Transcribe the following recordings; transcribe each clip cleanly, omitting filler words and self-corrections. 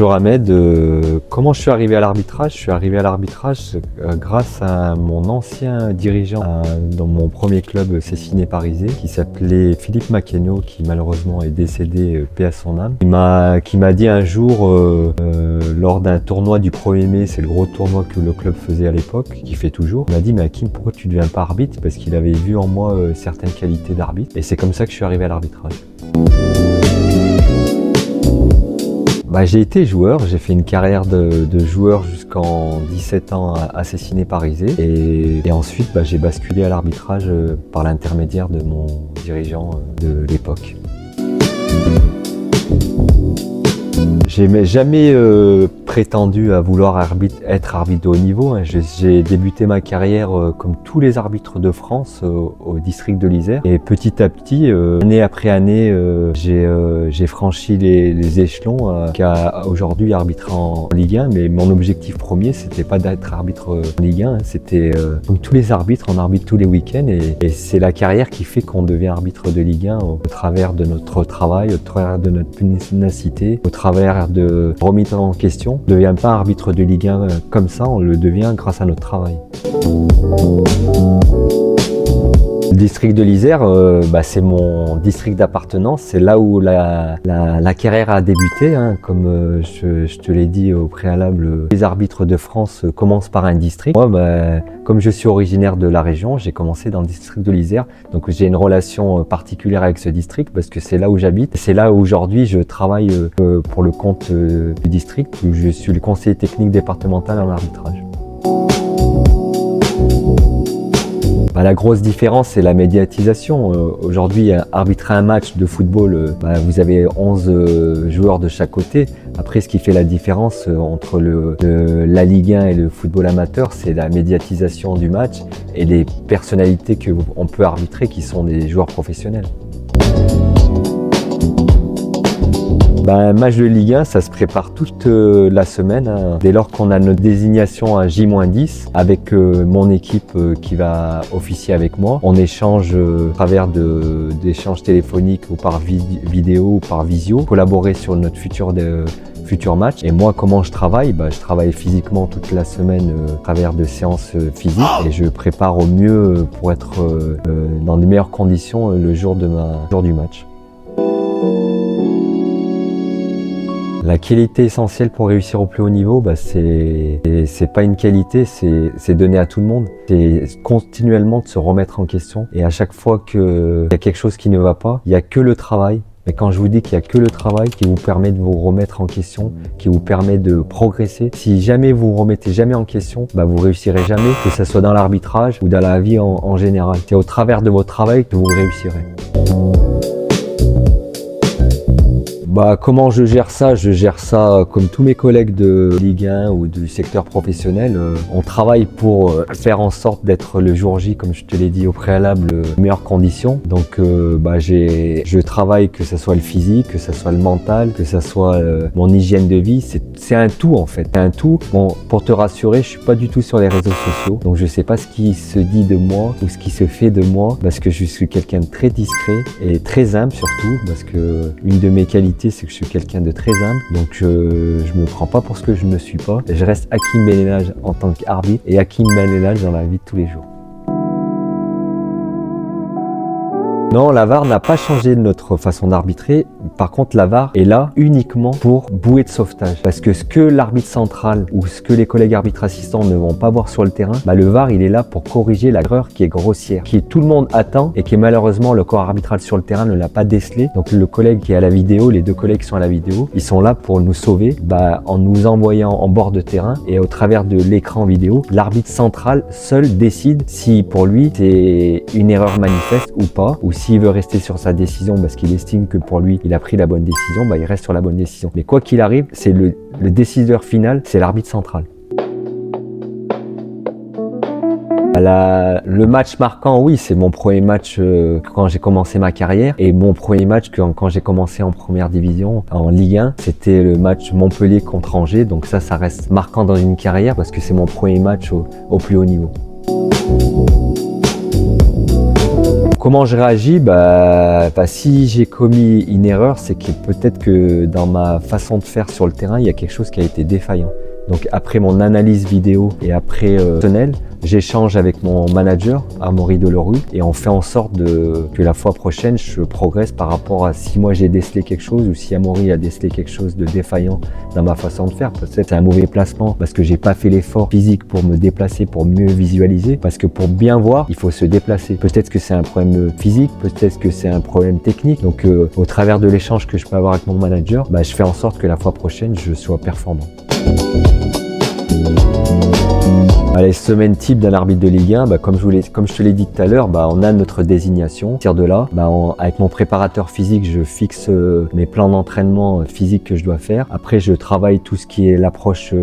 Bonjour Ahmed, comment je suis arrivé à l'arbitrage? Je suis arrivé à l'arbitrage grâce à mon ancien dirigeant dans mon premier club Cessiné-Parisé qui s'appelait Philippe Macqueno, qui malheureusement est décédé, paix à son âme. Qui m'a dit un jour, lors d'un tournoi du 1er mai, c'est le gros tournoi que le club faisait à l'époque, qui fait toujours, il m'a dit: mais Hakim, pourquoi tu ne deviens pas arbitre? Parce qu'il avait vu en moi certaines qualités d'arbitre, et c'est comme ça que je suis arrivé à l'arbitrage. J'ai été joueur, j'ai fait une carrière de joueur jusqu'en 17 ans à Cessiné-Parisé et ensuite j'ai basculé à l'arbitrage par l'intermédiaire de mon dirigeant de l'époque. J'ai jamais prétendu à vouloir être arbitre de haut niveau. J'ai débuté ma carrière comme tous les arbitres de France au district de l'Isère. Et petit à petit, année après année, j'ai franchi les échelons qu'à aujourd'hui arbitrer en Ligue 1. Mais mon objectif premier, c'était pas d'être arbitre en Ligue 1. C'était comme tous les arbitres, on arbitre tous les week-ends. Et c'est la carrière qui fait qu'on devient arbitre de Ligue 1 au travers de notre travail, au travers de notre pugnacité, au travers de remise en question. On ne devient pas arbitre de Ligue 1 comme ça, on le devient grâce à notre travail. Le district de l'Isère, c'est mon district d'appartenance, c'est là où la carrière a débuté. Comme je te l'ai dit au préalable, les arbitres de France commencent par un district. Moi, comme je suis originaire de la région, j'ai commencé dans le district de l'Isère, donc j'ai une relation particulière avec ce district parce que c'est là où j'habite. C'est là où aujourd'hui je travaille pour le compte du district, où je suis le conseiller technique départemental en arbitrage. La grosse différence, c'est la médiatisation. Aujourd'hui, arbitrer un match de football, vous avez 11 joueurs de chaque côté. Après, ce qui fait la différence entre la Ligue 1 et le football amateur, c'est la médiatisation du match et les personnalités qu'on peut arbitrer qui sont des joueurs professionnels. Un match de Ligue 1, ça se prépare toute la semaine. Dès lors qu'on a notre désignation à J-10 avec mon équipe qui va officier avec moi, on échange à travers d'échanges téléphoniques ou par vidéo ou par visio, collaborer sur notre futur match. Et moi, comment je travaille? Je travaille physiquement toute la semaine à travers de séances physiques et je prépare au mieux pour être dans les meilleures conditions le jour du match. La qualité essentielle pour réussir au plus haut niveau, c'est pas une qualité, c'est donné à tout le monde. C'est continuellement de se remettre en question. Et à chaque fois qu'il y a quelque chose qui ne va pas, il n'y a que le travail. Mais quand je vous dis qu'il n'y a que le travail qui vous permet de vous remettre en question, qui vous permet de progresser, si jamais vous vous remettez jamais en question, vous réussirez jamais, que ce soit dans l'arbitrage ou dans la vie en général. C'est au travers de votre travail que vous réussirez. Comment je gère ça? Je gère ça comme tous mes collègues de Ligue 1 ou du secteur professionnel. On travaille pour faire en sorte d'être le jour J, comme je te l'ai dit au préalable, meilleures conditions. Donc je travaille, que ce soit le physique, que ce soit le mental, que ce soit mon hygiène de vie. C'est un tout en fait. C'est un tout. Bon, pour te rassurer, je suis pas du tout sur les réseaux sociaux. Donc je sais pas ce qui se dit de moi ou ce qui se fait de moi, parce que je suis quelqu'un de très discret et très humble surtout, parce que une de mes qualités, c'est que je suis quelqu'un de très humble, donc je me prends pas pour ce que je ne suis pas. Je reste Hakim Ben Elhadj en tant qu'arbitre et Hakim Ben Elhadj dans la vie de tous les jours. Non, la VAR n'a pas changé notre façon d'arbitrer. Par contre, la VAR est là uniquement pour bouée de sauvetage. Parce que ce que l'arbitre central ou ce que les collègues arbitres assistants ne vont pas voir sur le terrain, le VAR, il est là pour corriger l'erreur qui est grossière, qui tout le monde attend et qui malheureusement le corps arbitral sur le terrain ne l'a pas décelé. Donc le collègue qui est à la vidéo, les deux collègues qui sont à la vidéo, ils sont là pour nous sauver en nous envoyant en bord de terrain, et au travers de l'écran vidéo, l'arbitre central seul décide si pour lui c'est une erreur manifeste ou pas, ou s'il veut rester sur sa décision parce qu'il estime que pour lui il a pris la bonne décision, il reste sur la bonne décision. Mais quoi qu'il arrive, c'est le décideur final, c'est l'arbitre central. Le match marquant, oui, c'est mon premier match quand j'ai commencé ma carrière, et mon premier match quand j'ai commencé en première division, en Ligue 1, c'était le match Montpellier contre Angers. Donc ça reste marquant dans une carrière parce que c'est mon premier match au plus haut niveau. Comment je réagis? Si j'ai commis une erreur, c'est que peut-être que dans ma façon de faire sur le terrain, il y a quelque chose qui a été défaillant. Donc après mon analyse vidéo et après personnel, j'échange avec mon manager, Amaury Delerue, et on fait en sorte que la fois prochaine, je progresse par rapport à si moi j'ai décelé quelque chose ou si Amaury a décelé quelque chose de défaillant dans ma façon de faire. Peut-être c'est un mauvais placement parce que j'ai pas fait l'effort physique pour me déplacer, pour mieux visualiser, parce que pour bien voir, il faut se déplacer. Peut-être que c'est un problème physique, peut-être que c'est un problème technique. Donc au travers de l'échange que je peux avoir avec mon manager, je fais en sorte que la fois prochaine, je sois performant. Les semaines type d'un arbitre de Ligue 1, comme je te l'ai dit tout à l'heure, on a notre désignation. À partir de là, avec mon préparateur physique, je fixe mes plans d'entraînement physique que je dois faire. Après, je travaille tout ce qui est l'approche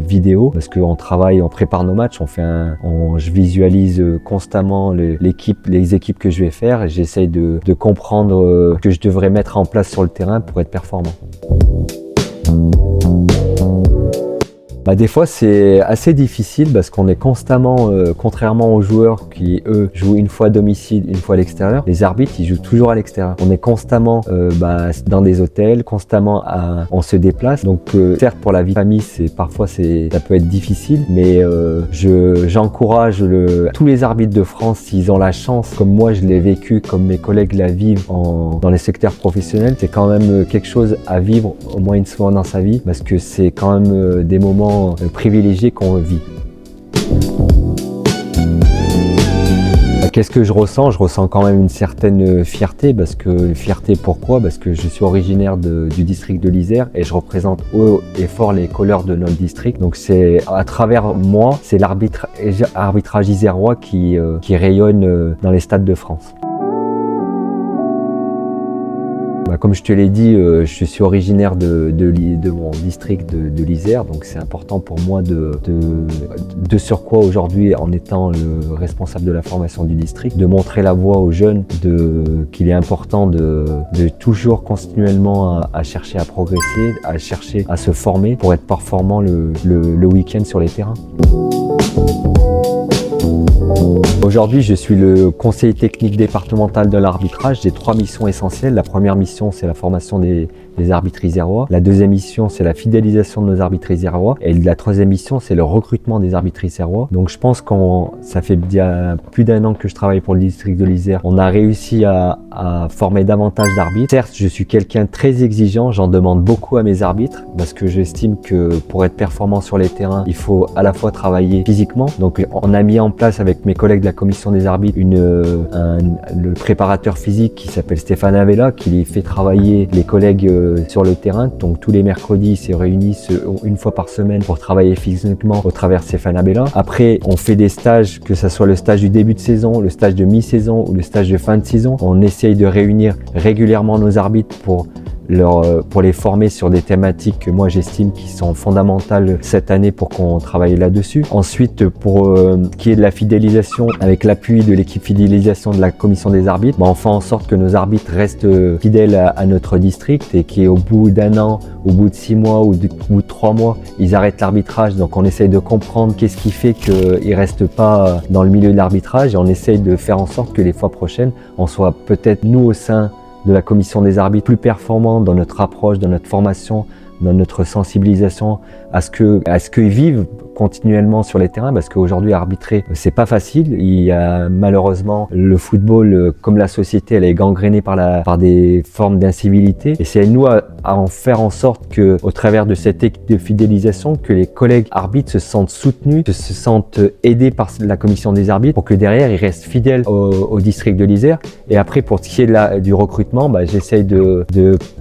vidéo, parce qu'on travaille, on prépare nos matchs, je visualise constamment les équipes que je vais faire et j'essaye de comprendre ce que je devrais mettre en place sur le terrain pour être performant. Des fois c'est assez difficile parce qu'on est constamment, contrairement aux joueurs qui eux jouent une fois à domicile, une fois à l'extérieur, les arbitres ils jouent toujours à l'extérieur. On est constamment dans des hôtels, constamment on se déplace. Donc certes pour la vie de famille parfois ça peut être difficile, mais j'encourage tous les arbitres de France, s'ils ont la chance, comme moi je l'ai vécu, comme mes collègues la vivent dans les secteurs professionnels, c'est quand même quelque chose à vivre au moins une fois dans sa vie parce que c'est quand même des moments privilégié qu'on vit. Qu'est-ce que je ressens? Je ressens quand même une certaine fierté, pourquoi? Parce que je suis originaire du district de l'Isère et je représente haut et fort les couleurs de notre district. Donc c'est à travers moi, c'est l'arbitrage isérois qui rayonne dans les stades de France. Comme je te l'ai dit, je suis originaire de mon district de l'Isère, donc c'est important pour moi de surcroît aujourd'hui, en étant le responsable de la formation du district, de montrer la voie aux jeunes qu'il est important de toujours continuellement à chercher à progresser, à chercher à se former pour être performant le week-end sur les terrains. Aujourd'hui, je suis le conseiller technique départemental de l'arbitrage. J'ai 3 missions essentielles. La première mission, c'est la formation des arbitres isérois. La deuxième mission, c'est la fidélisation de nos arbitres isérois. Et la troisième mission, c'est le recrutement des arbitres isérois. Donc je pense ça fait plus d'1 an que je travaille pour le district de l'Isère. On a réussi à former davantage d'arbitres. Certes, je suis quelqu'un de très exigeant. J'en demande beaucoup à mes arbitres parce que j'estime que pour être performant sur les terrains, il faut à la fois travailler physiquement. Donc on a mis en place avec mes collègues de la commission des arbitres le préparateur physique qui s'appelle Stéphane Avella, qui les fait travailler les collègues sur le terrain. Donc tous les mercredis, ils se réunissent une fois par semaine pour travailler physiquement au travers de Stéphane Avella. Après, on fait des stages, que ce soit le stage du début de saison, le stage de mi-saison ou le stage de fin de saison. On essaye de réunir régulièrement nos arbitres pour les former sur des thématiques que moi j'estime qui sont fondamentales cette année pour qu'on travaille là-dessus. Ensuite, pour qui est de la fidélisation, avec l'appui de l'équipe fidélisation de la commission des arbitres, on fait en sorte que nos arbitres restent fidèles à notre district et qu'au bout d'1 an, au bout de 6 mois ou au bout de 3 mois, ils arrêtent l'arbitrage. Donc on essaye de comprendre qu'est-ce qui fait qu'ils restent pas dans le milieu de l'arbitrage et on essaye de faire en sorte que les fois prochaines, on soit peut-être nous au sein de la commission des arbitres plus performants dans notre approche, dans notre formation, dans notre sensibilisation à ce qu'ils vivent continuellement sur les terrains, parce qu'aujourd'hui arbitrer c'est pas facile. Il y a malheureusement le football, comme la société, elle est gangrénée par des formes d'incivilité, et c'est à nous à en faire en sorte que, au travers de cette équipe de fidélisation, que les collègues arbitres se sentent soutenus, se sentent aidés par la commission des arbitres, pour que derrière ils restent fidèles au district de l'Isère. Et après, pour ce qui est du recrutement, j'essaye de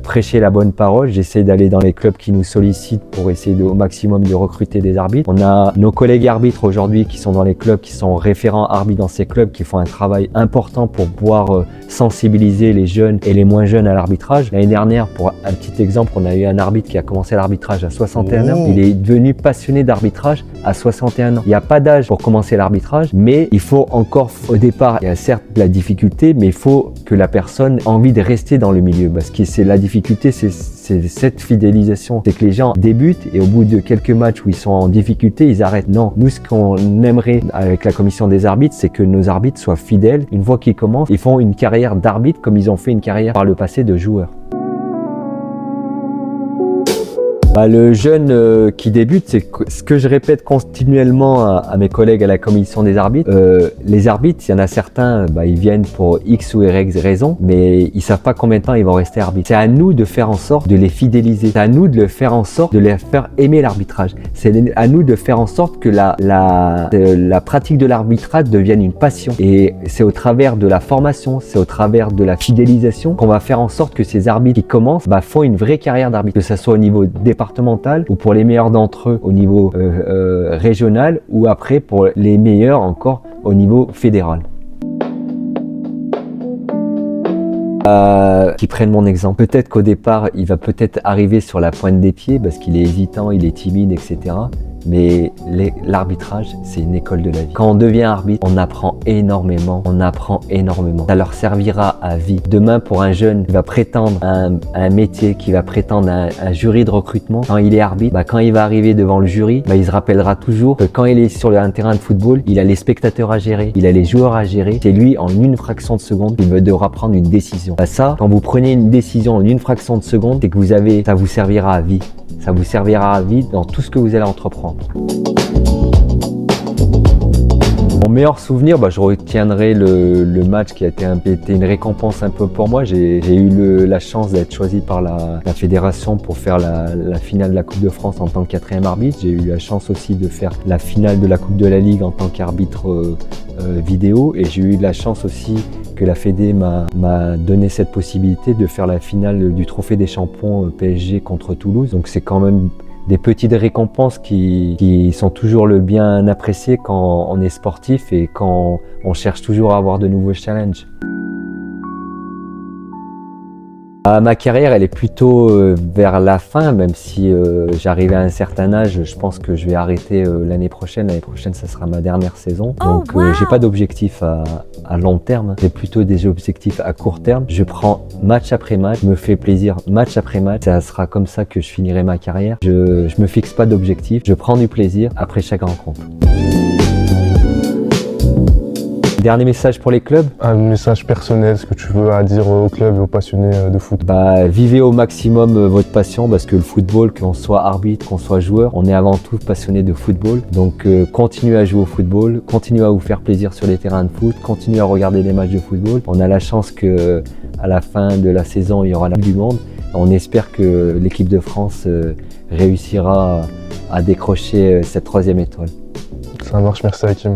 prêcher la bonne parole, j'essaie d'aller dans les clubs qui nous sollicitent pour essayer au maximum de recruter des arbitres. On a nos collègues arbitres aujourd'hui qui sont dans les clubs, qui sont référents arbitres dans ces clubs, qui font un travail important pour pouvoir sensibiliser les jeunes et les moins jeunes à l'arbitrage. L'année dernière, pour un petit exemple, on a eu un arbitre qui a commencé l'arbitrage à 61 ans. Il est devenu passionné d'arbitrage à 61 ans. Il n'y a pas d'âge pour commencer l'arbitrage, mais il faut encore, au départ, il y a certes de la difficulté, mais il faut que la personne ait envie de rester dans le milieu, parce que c'est la difficulté, c'est c'est cette fidélisation. C'est que les gens débutent et au bout de quelques matchs où ils sont en difficulté, ils arrêtent. Non, nous ce qu'on aimerait avec la commission des arbitres, c'est que nos arbitres soient fidèles. Une fois qu'ils commencent, ils font une carrière d'arbitre comme ils ont fait une carrière par le passé de joueur. Le jeune qui débute, c'est ce que je répète continuellement à mes collègues à la commission des arbitres. Les arbitres, il y en a certains, ils viennent pour X ou Y raison, mais ils savent pas combien de temps ils vont rester arbitres. C'est à nous de faire en sorte de les fidéliser. C'est à nous de faire en sorte de les faire aimer l'arbitrage. C'est à nous de faire en sorte que la pratique de l'arbitrage devienne une passion. Et c'est au travers de la formation, c'est au travers de la fidélisation qu'on va faire en sorte que ces arbitres qui commencent font une vraie carrière d'arbitre, que ça soit au niveau départemental ou pour les meilleurs d'entre eux au niveau régional ou après pour les meilleurs encore au niveau fédéral. Qui prennent mon exemple. Peut-être qu'au départ, il va peut-être arriver sur la pointe des pieds parce qu'il est hésitant, il est timide, etc. Mais l'arbitrage, c'est une école de la vie. Quand on devient arbitre, on apprend énormément. Ça leur servira à vie. Demain, pour un jeune qui va prétendre à un métier, qui va prétendre à un jury de recrutement, quand il est arbitre, quand il va arriver devant le jury, il se rappellera toujours que quand il est sur un terrain de football, il a les spectateurs à gérer, il a les joueurs à gérer. C'est lui, en une fraction de seconde, il devra prendre une décision. Ça, quand vous prenez une décision en une fraction de seconde, c'est que ça vous servira à vie. Ça vous servira à vie dans tout ce que vous allez entreprendre. Mon meilleur souvenir, je retiendrai le match qui a été une récompense un peu pour moi. J'ai eu la chance d'être choisi par la fédération pour faire la finale de la Coupe de France en tant que 4e arbitre. J'ai eu la chance aussi de faire la finale de la Coupe de la Ligue en tant qu'arbitre vidéo. Et j'ai eu la chance aussi que la Fédé m'a donné cette possibilité de faire la finale du Trophée des Champions PSG contre Toulouse. Donc c'est quand même des petites récompenses qui sont toujours le bien appréciées quand on est sportif et quand on cherche toujours à avoir de nouveaux challenges. Ma carrière, elle est plutôt vers la fin, même si j'arrive à un certain âge, je pense que je vais arrêter l'année prochaine. L'année prochaine, ça sera ma dernière saison. Donc, j'ai pas d'objectif à long terme, j'ai plutôt des objectifs à court terme. Je prends match après match, je me fais plaisir match après match. Ça sera comme ça que je finirai ma carrière. Je me fixe pas d'objectif, je prends du plaisir après chaque rencontre. Dernier message pour les clubs. Un message personnel, ce que tu veux à dire aux clubs et aux passionnés de foot. Vivez au maximum votre passion parce que le football, qu'on soit arbitre, qu'on soit joueur, on est avant tout passionné de football. Donc continuez à jouer au football, continuez à vous faire plaisir sur les terrains de foot, continuez à regarder les matchs de football. On a la chance que à la fin de la saison, il y aura la Coupe du Monde. On espère que l'équipe de France réussira à décrocher cette 3e étoile. Ça marche, merci Hakim.